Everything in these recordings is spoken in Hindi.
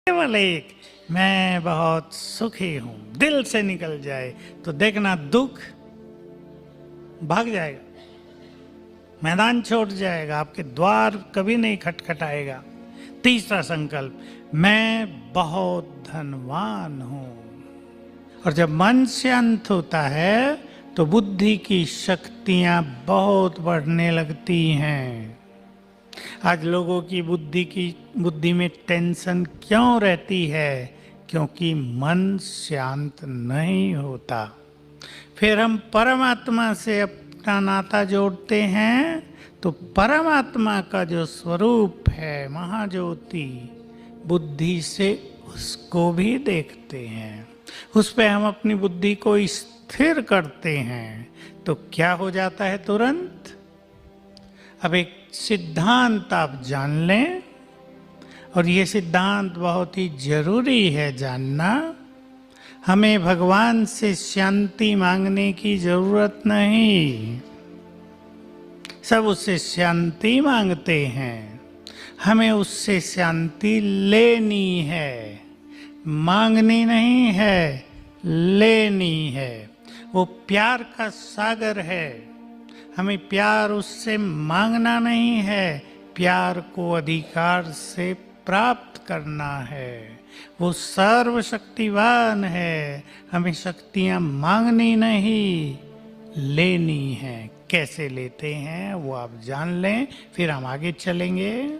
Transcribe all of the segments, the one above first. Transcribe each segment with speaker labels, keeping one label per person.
Speaker 1: केवल एक मैं बहुत सुखी हूं दिल से निकल जाए तो देखना दुख भाग जाएगा, मैदान छोड़ जाएगा, आपके द्वार कभी नहीं खटखटाएगा। तीसरा संकल्प, मैं बहुत धनवान हूं। और जब मन शांत होता है तो बुद्धि की शक्तियां बहुत बढ़ने लगती हैं। आज लोगों की बुद्धि में टेंशन क्यों रहती है? क्योंकि मन शांत नहीं होता। फिर हम परमात्मा से अपना नाता जोड़ते हैं तो परमात्मा का जो स्वरूप है महाज्योति, बुद्धि से उसको भी देखते हैं, उस पे हम अपनी बुद्धि को स्थिर करते हैं तो क्या हो जाता है तुरंत? अब एक सिद्धांत आप जान लें, और ये सिद्धांत बहुत ही जरूरी है जानना। हमें भगवान से शांति मांगने की जरूरत नहीं, सब उससे शांति मांगते हैं। हमें उससे शांति लेनी है, मांगनी नहीं है, लेनी है। वो प्यार का सागर है, हमें प्यार उससे मांगना नहीं है, प्यार को अधिकार से प्राप्त करना है। वो सर्वशक्तिवान है, हमें शक्तियां मांगनी नहीं लेनी है। कैसे लेते हैं वो आप जान लें, फिर हम आगे चलेंगे।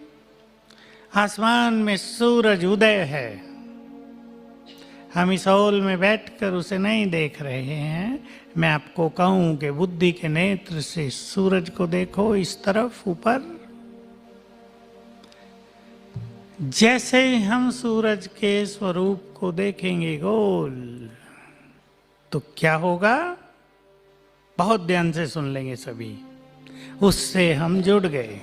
Speaker 1: आसमान में सूरज उदय है, हम इस हॉल में बैठकर उसे नहीं देख रहे हैं। मैं आपको कहूं कि बुद्धि के नेत्र से सूरज को देखो, इस तरफ ऊपर। जैसे ही हम सूरज के स्वरूप को देखेंगे गोल, तो क्या होगा? बहुत ध्यान से सुन लेंगे सभी। उससे हम जुड़ गए।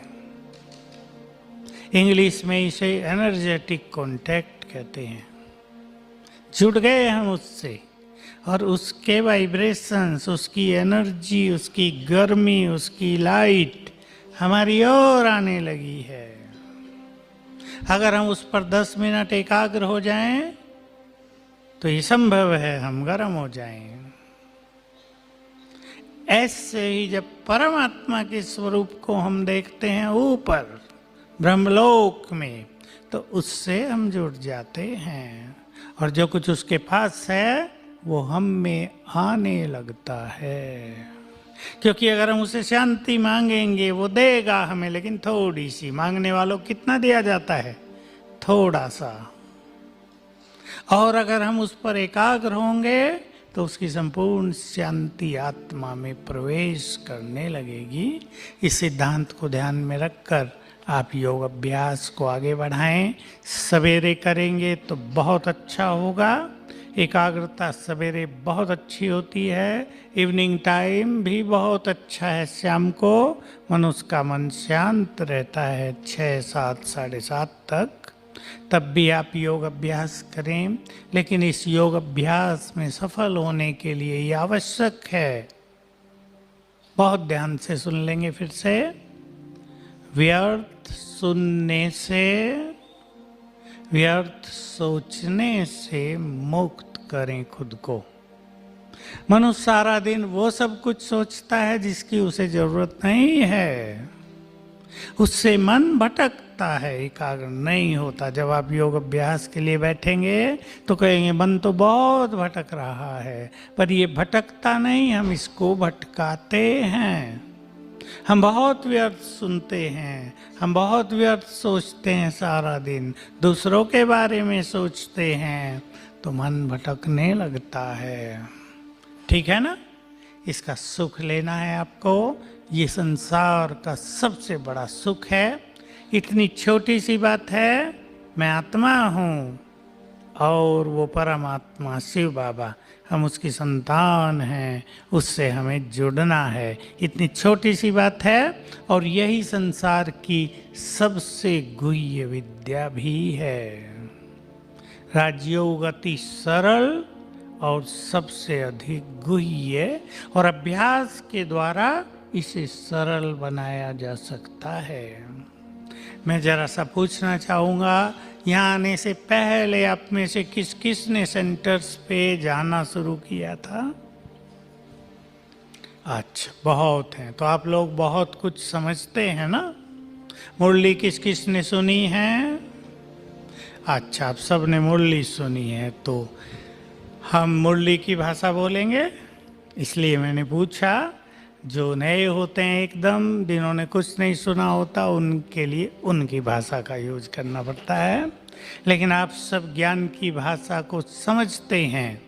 Speaker 1: इंग्लिश में इसे एनर्जेटिक कांटेक्ट कहते हैं। जुड़ गए हम उससे, और उसके वाइब्रेशंस, उसकी एनर्जी, उसकी गर्मी, उसकी लाइट हमारी ओर आने लगी है। अगर हम उस पर 10 मिनट एकाग्र हो जाएं तो ये संभव है हम गर्म हो जाएं। ऐसे ही जब परमात्मा के स्वरूप को हम देखते हैं ऊपर ब्रह्मलोक में, तो उससे हम जुड़ जाते हैं, और जो कुछ उसके पास है वो हम में आने लगता है। क्योंकि अगर हम उसे शांति मांगेंगे वो देगा हमें, लेकिन थोड़ी सी। मांगने वालों को कितना दिया जाता है? थोड़ा सा। और अगर हम उस पर एकाग्र होंगे तो उसकी संपूर्ण शांति आत्मा में प्रवेश करने लगेगी। इस सिद्धांत को ध्यान में रखकर आप योग अभ्यास को आगे बढ़ाएं। सवेरे करेंगे तो बहुत अच्छा होगा। एकाग्रता सवेरे बहुत अच्छी होती है, इवनिंग टाइम भी बहुत अच्छा है। शाम को मनुष्य का मन शांत रहता है 6, 7, 7:30 तक। तब भी आप योग अभ्यास करें, लेकिन इस योग अभ्यास में सफल होने के लिए ये आवश्यक है। बहुत ध्यान से सुन लेंगे फिर से। व्यर्थ सुनने से, व्यर्थ सोचने से मुक्त करें खुद को। मनुष्य सारा दिन वो सब कुछ सोचता है जिसकी उसे जरूरत नहीं है, उससे मन भटकता है, एकाग्र नहीं होता। जब आप योग अभ्यास के लिए बैठेंगे तो कहेंगे मन तो बहुत भटक रहा है, पर ये भटकता नहीं, हम इसको भटकाते हैं। हम बहुत व्यर्थ सुनते हैं, हम बहुत व्यर्थ सोचते हैं, सारा दिन दूसरों के बारे में सोचते हैं, तो मन भटकने लगता है। ठीक है ना? इसका सुख लेना है आपको। ये संसार का सबसे बड़ा सुख है। इतनी छोटी सी बात है, मैं आत्मा हूँ और वो परमात्मा शिव बाबा, हम उसकी संतान हैं, उससे हमें जुड़ना है। इतनी छोटी सी बात है, और यही संसार की सबसे गुह्य विद्या भी है। राजयोग अति सरल और सबसे अधिक गुह्य, और अभ्यास के द्वारा इसे सरल बनाया जा सकता है। मैं जरा सा पूछना चाहूँगा, यहाँ आने से पहले आप में से किस किस ने सेंटर्स पे जाना शुरू किया था? अच्छा, बहुत हैं। तो आप लोग बहुत कुछ समझते हैं ना। मुरली किस किस ने सुनी है? अच्छा, आप सब ने मुरली सुनी है। तो हम मुरली की भाषा बोलेंगे, इसलिए मैंने पूछा। जो नए होते हैं एकदम, जिन्होंने कुछ नहीं सुना होता, उनके लिए उनकी भाषा का यूज करना पड़ता है। लेकिन आप सब ज्ञान की भाषा को समझते हैं।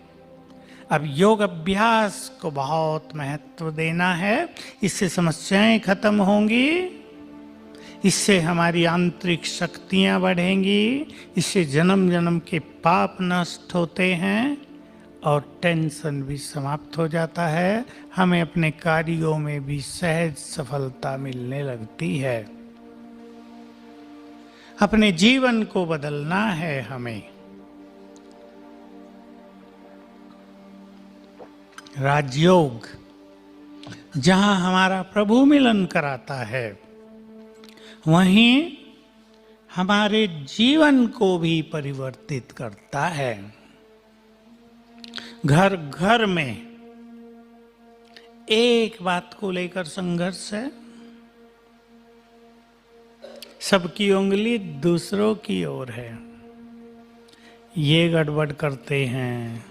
Speaker 1: अब योग अभ्यास को बहुत महत्व देना है। इससे समस्याएं खत्म होंगी, इससे हमारी आंतरिक शक्तियां बढ़ेंगी, इससे जन्म जन्म के पाप नष्ट होते हैं और टेंशन भी समाप्त हो जाता है। हमें अपने कार्यों में भी सहज सफलता मिलने लगती है। अपने जीवन को बदलना है हमें। राजयोग, जहां हमारा प्रभु मिलन कराता है, वहीं हमारे जीवन को भी परिवर्तित करता है। घर घर में एक बात को लेकर संघर्ष है। सबकी उंगली दूसरों की ओर है। ये गड़बड़ करते हैं,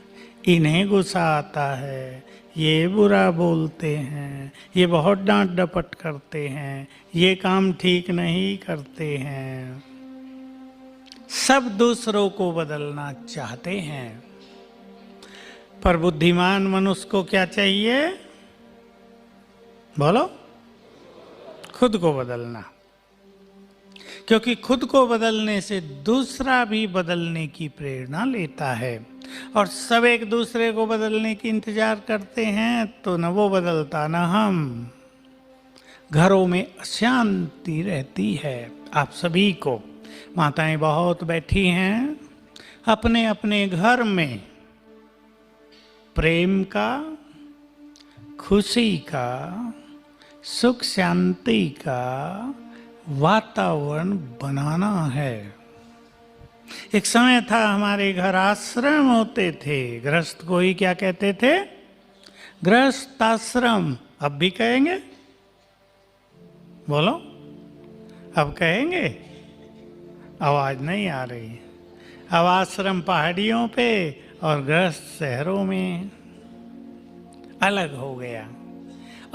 Speaker 1: इन्हें गुस्सा आता है, ये बुरा बोलते हैं, ये बहुत डांट डपट करते हैं, ये काम ठीक नहीं करते हैं। सब दूसरों को बदलना चाहते हैं, पर बुद्धिमान मनुष्य को क्या चाहिए? बोलो। खुद को बदलना। क्योंकि खुद को बदलने से दूसरा भी बदलने की प्रेरणा लेता है। और सब एक दूसरे को बदलने की इंतजार करते हैं, तो न वो बदलता न हम। घरों में अशांति रहती है। आप सभी को, माताएं बहुत बैठी हैं, अपने अपने घर में प्रेम का, खुशी का, सुख शांति का वातावरण बनाना है। एक समय था हमारे घर आश्रम होते थे। गृहस्थ को ही क्या कहते थे? गृहस्थ आश्रम। अब भी कहेंगे? बोलो, अब कहेंगे? आवाज नहीं आ रही। अब आश्रम पहाड़ियों पे और गृहस्थ शहरों में अलग हो गया।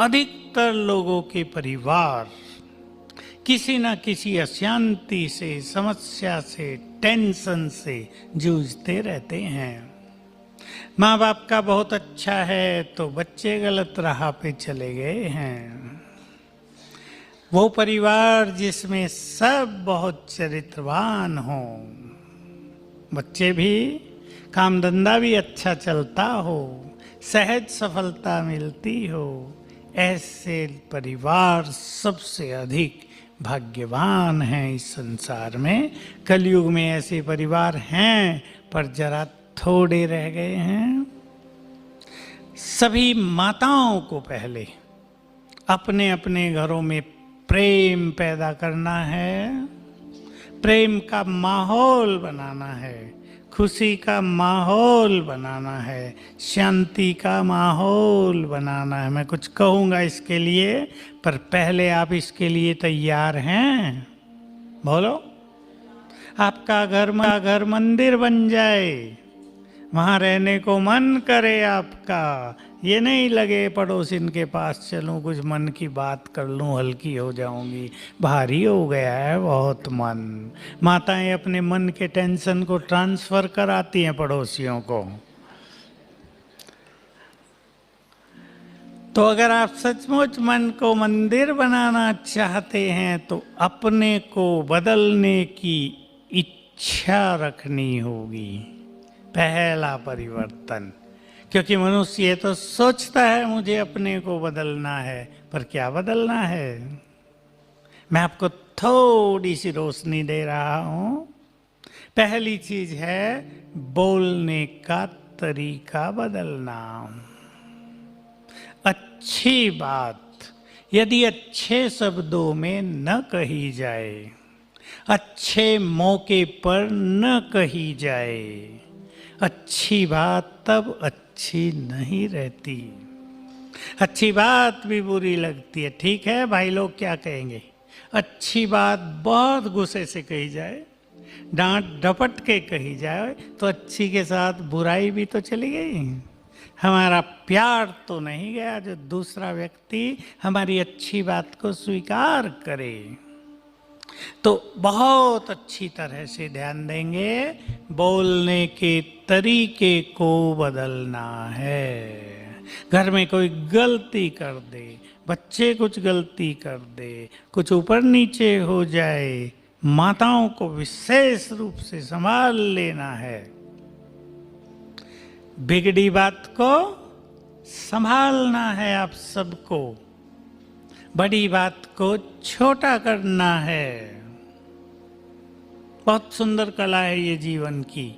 Speaker 1: अधिकतर लोगों के परिवार किसी न किसी अशांति से, समस्या से, टेंशन से जूझते रहते हैं। माँ बाप का बहुत अच्छा है तो बच्चे गलत राह पे चले गए हैं। वो परिवार जिसमें सब बहुत चरित्रवान हो, बच्चे भी, काम धंधा भी अच्छा चलता हो, सहज सफलता मिलती हो, ऐसे परिवार सबसे अधिक भाग्यवान हैं इस संसार में। कलयुग में ऐसे परिवार हैं, पर जरा थोड़े रह गए हैं। सभी माताओं को पहले अपने अपने घरों में प्रेम पैदा करना है, प्रेम का माहौल बनाना है, खुशी का माहौल बनाना है, शांति का माहौल बनाना है। मैं कुछ कहूँगा इसके लिए, पर पहले आप इसके लिए तैयार हैं? बोलो। आपका घर मंदिर बन जाए, वहाँ रहने को मन करे आपका। ये नहीं लगे पड़ोसिन के पास चलूं, कुछ मन की बात कर लूं, हल्की हो जाऊंगी, भारी हो गया है बहुत मन। माताएं अपने मन के टेंशन को ट्रांसफर कराती हैं पड़ोसियों को। तो अगर आप सचमुच मन को मंदिर बनाना चाहते हैं, तो अपने को बदलने की इच्छा रखनी होगी। पहला परिवर्तन। क्योंकि मनुष्य ये तो सोचता है मुझे अपने को बदलना है, पर क्या बदलना है? मैं आपको थोड़ी सी रोशनी दे रहा हूं। पहली चीज है बोलने का तरीका बदलना। अच्छी बात यदि अच्छे शब्दों में न कही जाए, अच्छे मौके पर न कही जाए, अच्छी बात तब अच्छी नहीं रहती। अच्छी बात भी बुरी लगती है। ठीक है भाई, लोग क्या कहेंगे। अच्छी बात बहुत गुस्से से कही जाए, डांट डपट के कही जाए, तो अच्छी के साथ बुराई भी तो चली गई। हमारा प्यार तो नहीं गया जो दूसरा व्यक्ति हमारी अच्छी बात को स्वीकार करे। तो बहुत अच्छी तरह से ध्यान देंगे, बोलने के तरीके को बदलना है। घर में कोई गलती कर दे, बच्चे कुछ गलती कर दे, कुछ ऊपर नीचे हो जाए, माताओं को विशेष रूप से संभाल लेना है। बिगड़ी बात को संभालना है आप सबको, बड़ी बात को छोटा करना है। बहुत सुंदर कला है ये जीवन की।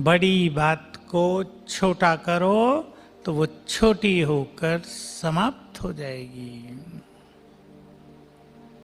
Speaker 1: बड़ी बात को छोटा करो तो वो छोटी होकर समाप्त हो जाएगी।